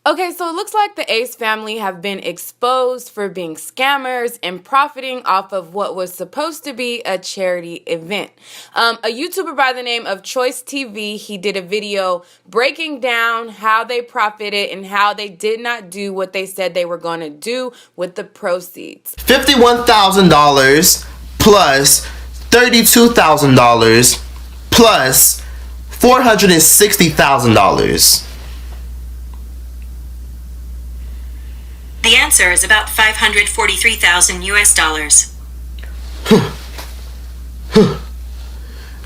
Okay, so it looks like the Ace family have been exposed for being scammers and profiting off of what was supposed to be a charity event. A YouTuber by the name of Choice TV, he did a video breaking down how they profited and how they did not do what they said they were going to do with the proceeds. $51,000 plus $32,000 plus $460,000. The answer is about 543,000 US dollars.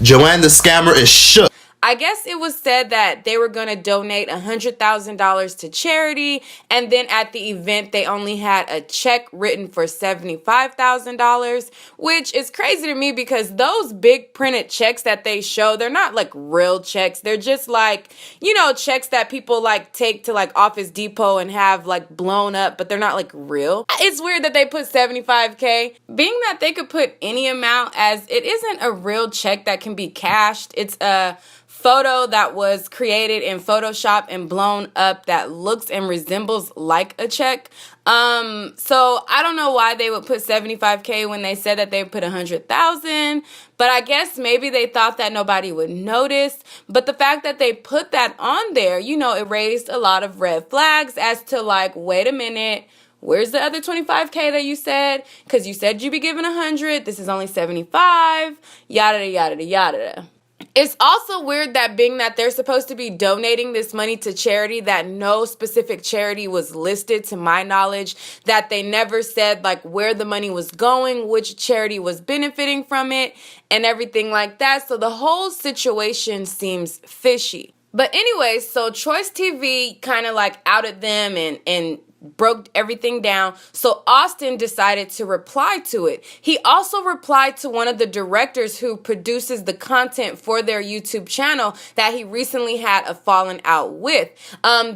Joanne the scammer is shook. I guess it was said that they were going to donate $100,000 to charity, and then at the event they only had a check written for $75,000, which is crazy to me because those big printed checks that they show, they're not like real checks. They're just like, you know, checks that people like take to like Office Depot and have like blown up, but they're not like real. It's weird that they put $75K, being that they could put any amount, as it isn't a real check that can be cashed. It's a photo that was created in Photoshop and blown up that looks and resembles like a check. So I don't know why they would put $75K when they said that they put $100,000, but I guess maybe they thought that nobody would notice. But the fact that they put that on there, you know, it raised a lot of red flags as to like, wait a minute, where's the other $25K that you said? Because you said you'd be giving 100. This is only 75. Yada yada yada. It's also weird that being that they're supposed to be donating this money to charity, that no specific charity was listed to my knowledge, that they never said like where the money was going, which charity was benefiting from it, and everything like that. So the whole situation seems fishy. But anyway, so Choice TV kind of like outed them and broke everything down. So Austin decided to reply to it. He also replied to one of the directors who produces the content for their YouTube channel that he recently had a falling out with.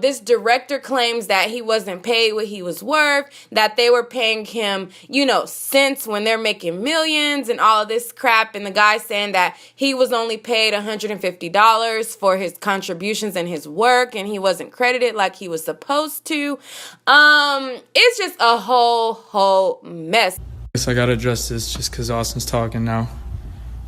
This director claims that he wasn't paid what he was worth, that they were paying him, you know, cents when they're making millions and all of this crap. And the guy saying that he was only paid $150 for his contributions and his work, and he wasn't credited like he was supposed to. It's just a whole mess. I guess I gotta address this just because Austin's talking now.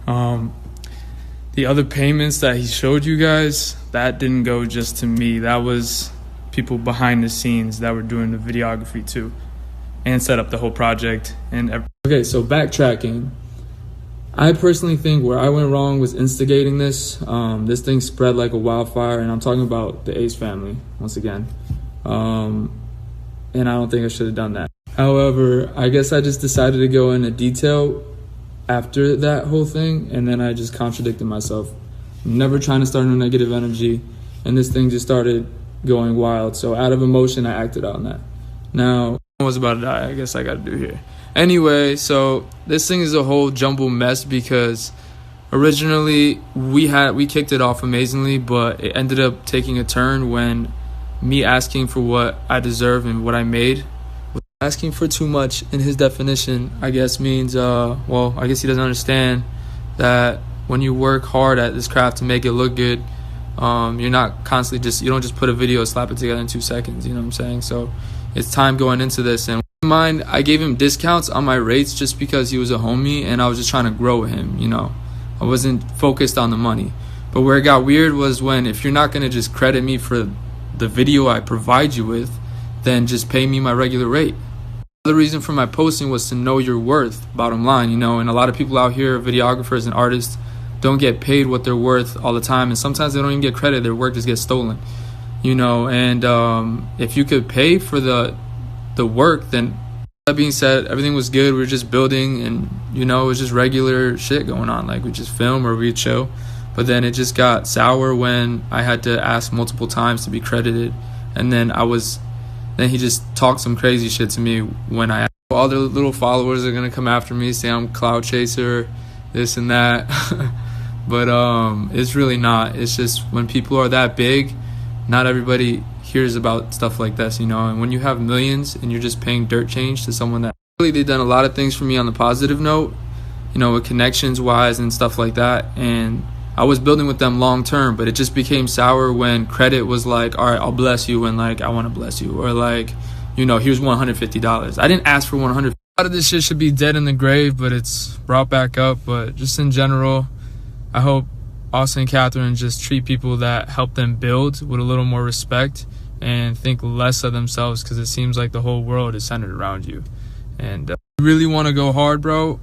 The other payments that he showed you guys, that didn't go just to me. That was people behind the scenes that were doing the videography too, and set up the whole project. Okay, so backtracking. I personally think where I went wrong was instigating this. This thing spread like a wildfire, and I'm talking about the Ace family once again. And I don't think I should have done that. However, I guess I just decided to go into detail after that whole thing, and then I just contradicted myself. I'm never trying to start no negative energy, and this thing just started going wild. So out of emotion, I acted on that. Now, I was about to die. I guess I got to do here. Anyway, so this thing is a whole jumbled mess because originally we kicked it off amazingly, but it ended up taking a turn when me asking for what I deserve and what I made. Asking for too much in his definition, I guess, means, well, I guess he doesn't understand that when you work hard at this craft to make it look good, you're not constantly you don't just put a video, slap it together in 2 seconds, you know what I'm saying? So it's time going into this. And in mind, I gave him discounts on my rates just because he was a homie and I was just trying to grow with him, you know. I wasn't focused on the money. But where it got weird was when, if you're not going to just credit me for the video I provide you with, then just pay me my regular rate. The reason for my posting was to know your worth, bottom line, you know. And a lot of people out here, videographers and artists, don't get paid what they're worth all the time, and sometimes they don't even get credit. Their work just gets stolen, you know. And if you could pay for the work, then that being said, everything was good. We were just building, and you know, it was just regular shit going on. Like, we just film or we chill. But then it just got sour when I had to ask multiple times to be credited. And then he just talked some crazy shit to me when I asked. All the little followers are going to come after me, say I'm cloud chaser, this and that. But it's really not. It's just when people are that big, not everybody hears about stuff like this, you know. And when you have millions and you're just paying dirt change to someone that really, they've done a lot of things for me on the positive note, you know, with connections wise and stuff like that. And I was building with them long term, but it just became sour when credit was like, all right, I'll bless you when like I want to bless you, or like, you know, here's $150. I didn't ask for $100. A lot of this shit should be dead in the grave, but it's brought back up. But just in general, I hope Austin and Catherine just treat people that help them build with a little more respect and think less of themselves, because it seems like the whole world is centered around you. And if you really want to go hard, bro,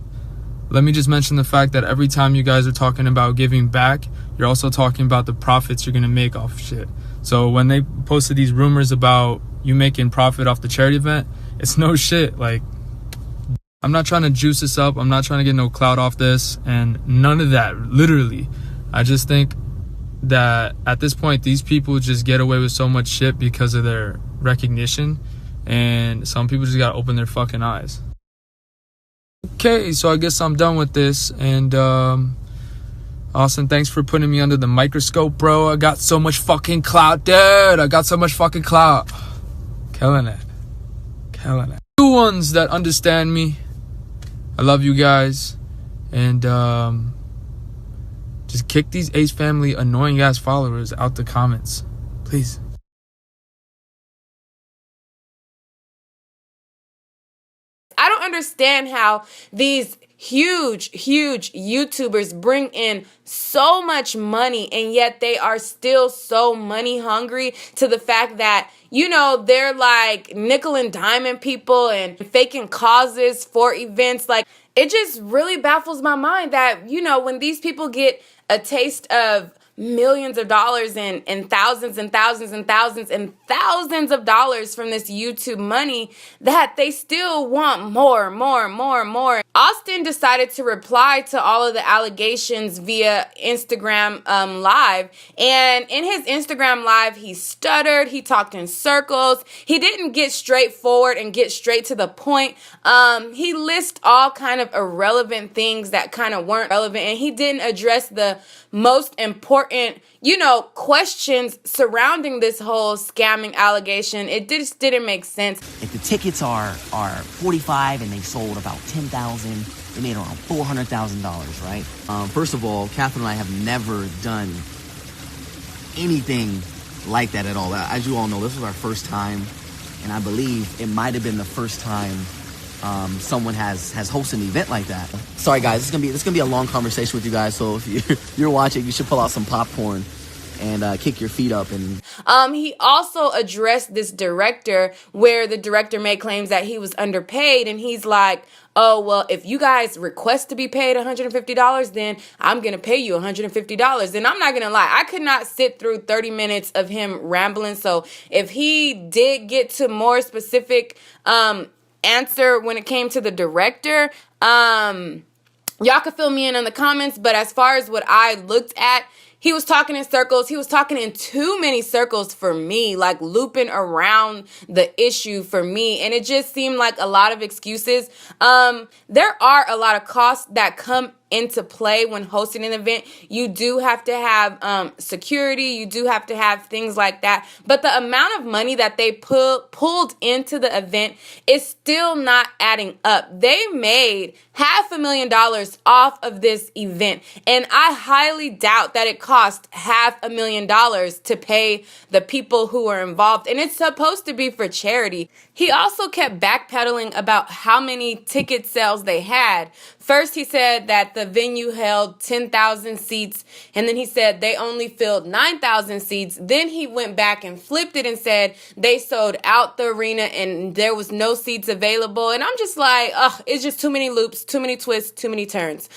let me just mention the fact that every time you guys are talking about giving back, you're also talking about the profits you're going to make off shit. So when they posted these rumors about you making profit off the charity event, it's no shit. Like, I'm not trying to juice this up. I'm not trying to get no clout off this and none of that, literally. I just think that at this point, these people just get away with so much shit because of their recognition, and some people just gotta open their fucking eyes. Okay, so I guess I'm done with this, and Austin, thanks for putting me under the microscope, bro. I got so much fucking clout, dude. I got so much fucking clout. Killing it. New ones that understand me, I love you guys, and just kick these Ace Family annoying ass followers out the comments, please. I don't understand how these huge YouTubers bring in so much money, and yet they are still so money hungry, to the fact that, you know, they're like nickel and diamond people and faking causes for events. Like, it just really baffles my mind that, you know, when these people get a taste of millions of dollars and thousands and thousands and thousands and thousands of dollars from this YouTube money, that they still want more. Austin decided to reply to all of the allegations via Instagram Live. And in his Instagram Live, he stuttered. He talked in circles. He didn't get straightforward and get straight to the point. He lists all kind of irrelevant things that kind of weren't relevant. And he didn't address the most important, you know, questions surrounding this whole scamming allegation. It just didn't make sense. If the tickets are 45 and they sold about 10,000, they made around $400,000, right? First of all, Catherine and I have never done anything like that at all. As you all know, this was our first time, and I believe it might have been the first time someone has hosted an event like that. Sorry guys, this is gonna be a long conversation with you guys, so if you're watching, you should pull out some popcorn and kick your feet up. And he also addressed this director, where the director made claims that he was underpaid, and he's like, oh, well, if you guys request to be paid $150, then I'm going to pay you $150. And I'm not going to lie, I could not sit through 30 minutes of him rambling. So if he did get to more specific answer when it came to the director, y'all can fill me in the comments. But as far as what I looked at, he was talking in circles. He was talking in too many circles for me, like looping around the issue for me. And it just seemed like a lot of excuses. There are a lot of costs that come into play when hosting an event. You do have to have security. You do have to have things like that. But the amount of money that they pulled into the event is still not adding up. They made $500,000 off of this event, and I highly doubt that it cost $500,000 to pay the people who were involved, and it's supposed to be for charity. He also kept backpedaling about how many ticket sales they had. First, he said that the venue held 10,000 seats, and then he said they only filled 9,000 seats. Then he went back and flipped it and said they sold out the arena and there was no seats available. And I'm just like, ugh, it's just too many loops, too many twists, too many turns.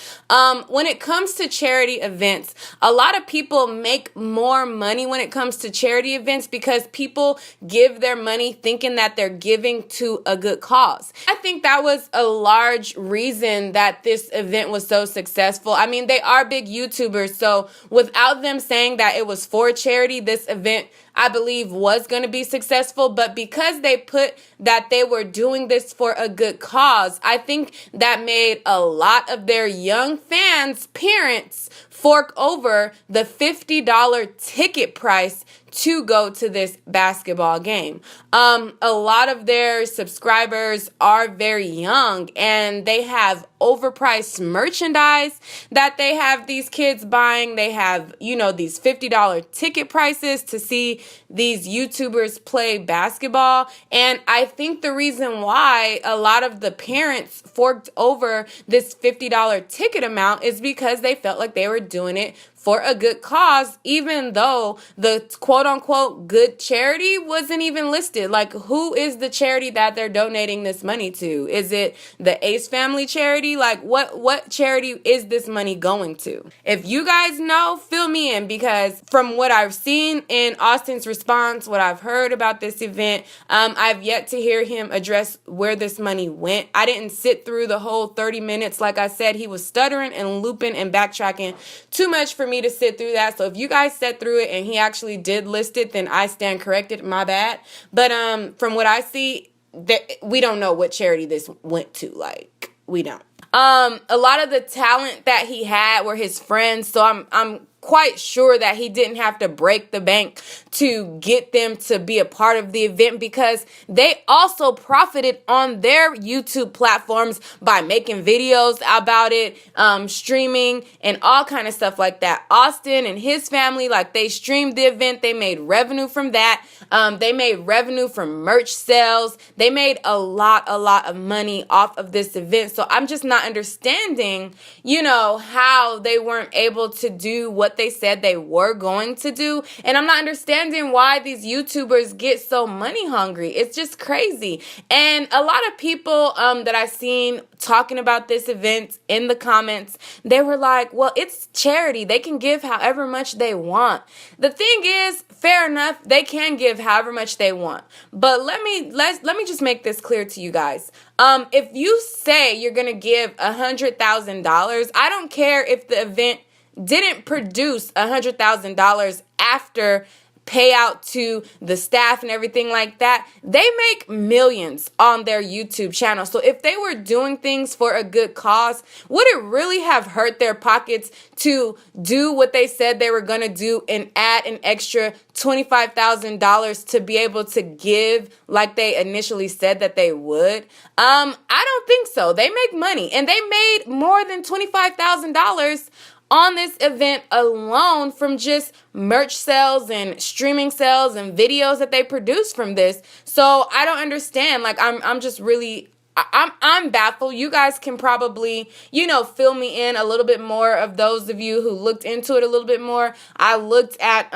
When it comes to charity events, a lot of people make more money when it comes to charity events because people give their money thinking that they're giving to a good cause. I think that was a large reason that this event was so successful. I mean, they are big YouTubers, so without them saying that it was for charity, this event, I believe, was going to be successful. But because they put that they were doing this for a good cause, I think that made a lot of their young fans' parents fork over the $50 ticket price to go to this basketball game. A lot of their subscribers are very young, and they have overpriced merchandise that they have these kids buying. They have, these $50 ticket prices to see these YouTubers play basketball. And I think the reason why a lot of the parents forked over this $50 ticket amount is because they felt like they were doing it for a good cause, even though the quote unquote good charity wasn't even listed. Like, who is the charity that they're donating this money to? Is it the Ace Family charity? Like, what charity is this money going to? If you guys know, fill me in, because from what I've seen in Austin's response, what I've heard about this event, I've yet to hear him address where this money went. I didn't sit through the whole 30 minutes. Like I said, he was stuttering and looping and backtracking too much for me to sit through that. So if you guys sat through it and he actually did list it, then I stand corrected. My bad. But from what I see, we don't know what charity this went to. Like, we don't. A lot of the talent that he had were his friends. So I'm quite sure that he didn't have to break the bank to get them to be a part of the event, because they also profited on their YouTube platforms by making videos about it, streaming and all kind of stuff like that. Austin and his family, like, they streamed the event. They made revenue from that. They made revenue from merch sales. They made a lot of money off of this event. So I'm just not understanding, how they weren't able to do what they said they were going to do. And I'm not understanding why these YouTubers get so money hungry. It's just crazy. And a lot of people that I've seen talking about this event in the comments, they were like, well, it's charity. They can give however much they want. The thing is, fair enough, they can give however much they want. But let me just make this clear to you guys. If you say you're going to give $100,000, I don't care if the event didn't produce $100,000 after payout to the staff and everything like that. They make millions on their YouTube channel. So if they were doing things for a good cause, would it really have hurt their pockets to do what they said they were going to do and add an extra $25,000 to be able to give like they initially said that they would? I don't think so. They make money, and they made more than $25,000 on this event alone from just merch sales and streaming sales and videos that they produced from this. So I don't understand. Like, I'm just really, I'm baffled. You guys can probably, fill me in a little bit more, of those of you who looked into it a little bit more. I looked at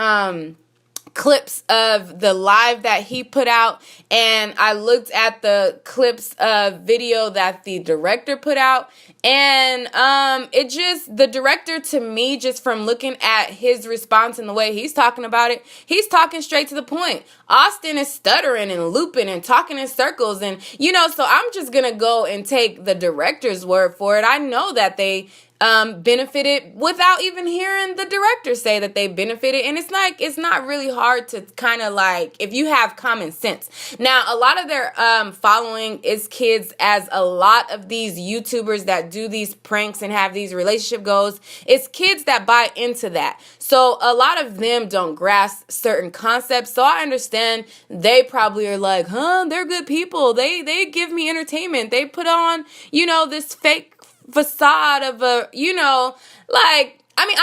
clips of the live that he put out, and I looked at the clips of video that the director put out, and the director, to me, just from looking at his response and the way he's talking about it, he's talking straight to the point. Austin is stuttering and looping and talking in circles, and so I'm just gonna go and take the director's word for it. I know that they benefited without even hearing the director say that they benefited. And it's not really hard to kind of, like, if you have common sense. Now, a lot of their following is kids, as a lot of these YouTubers that do these pranks and have these relationship goals, it's kids that buy into that. So a lot of them don't grasp certain concepts. So I understand they probably are like, they're good people. They give me entertainment. They put on, this fake facade of I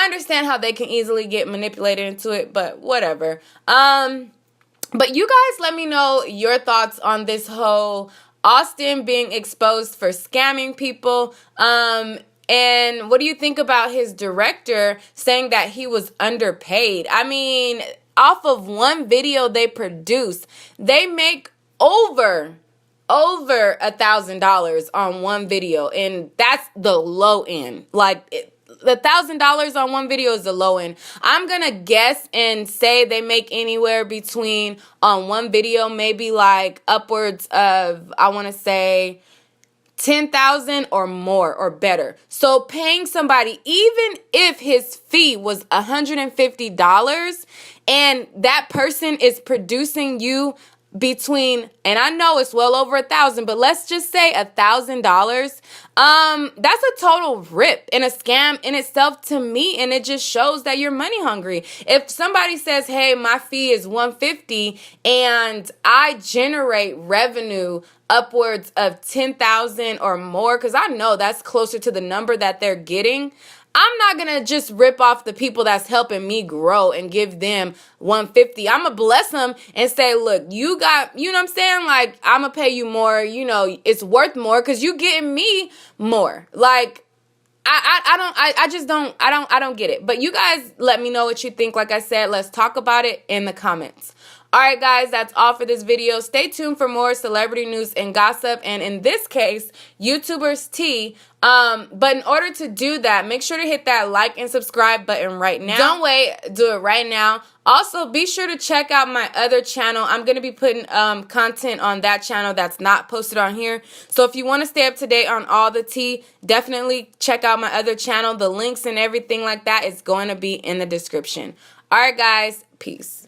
understand how they can easily get manipulated into it, but whatever. But you guys let me know your thoughts on this whole Austin being exposed for scamming people. And what do you think about his director saying that he was underpaid? I mean, off of one video they produce, they make over $1,000 on one video, and that's the low end. Like, the $1,000 on one video is the low end. I'm gonna guess and say they make anywhere between, on one video, maybe like upwards of, I want to say, 10,000 or more or better. So paying somebody, even if his fee was $150, and that person is producing you between, and I know it's well over 1,000, but let's just say $1,000. That's a total rip and a scam in itself to me, and it just shows that you're money hungry. If somebody says, hey, my fee is $150 and I generate revenue upwards of 10,000 or more, because I know that's closer to the number that they're getting, I'm not going to just rip off the people that's helping me grow and give them $150. I'm going to bless them and say, look, you got, you know what I'm saying? Like, I'm going to pay you more. You know, it's worth more because you getting me more. Like, I don't get it. But you guys let me know what you think. Like I said, let's talk about it in the comments. All right, guys, that's all for this video. Stay tuned for more celebrity news and gossip, and in this case, YouTubers tea. But in order to do that, make sure to hit that like and subscribe button right now. Don't wait, do it right now. Also, be sure to check out my other channel. I'm going to be putting content on that channel that's not posted on here. So if you want to stay up to date on all the tea, definitely check out my other channel. The links and everything like that is going to be in the description. All right, guys, peace.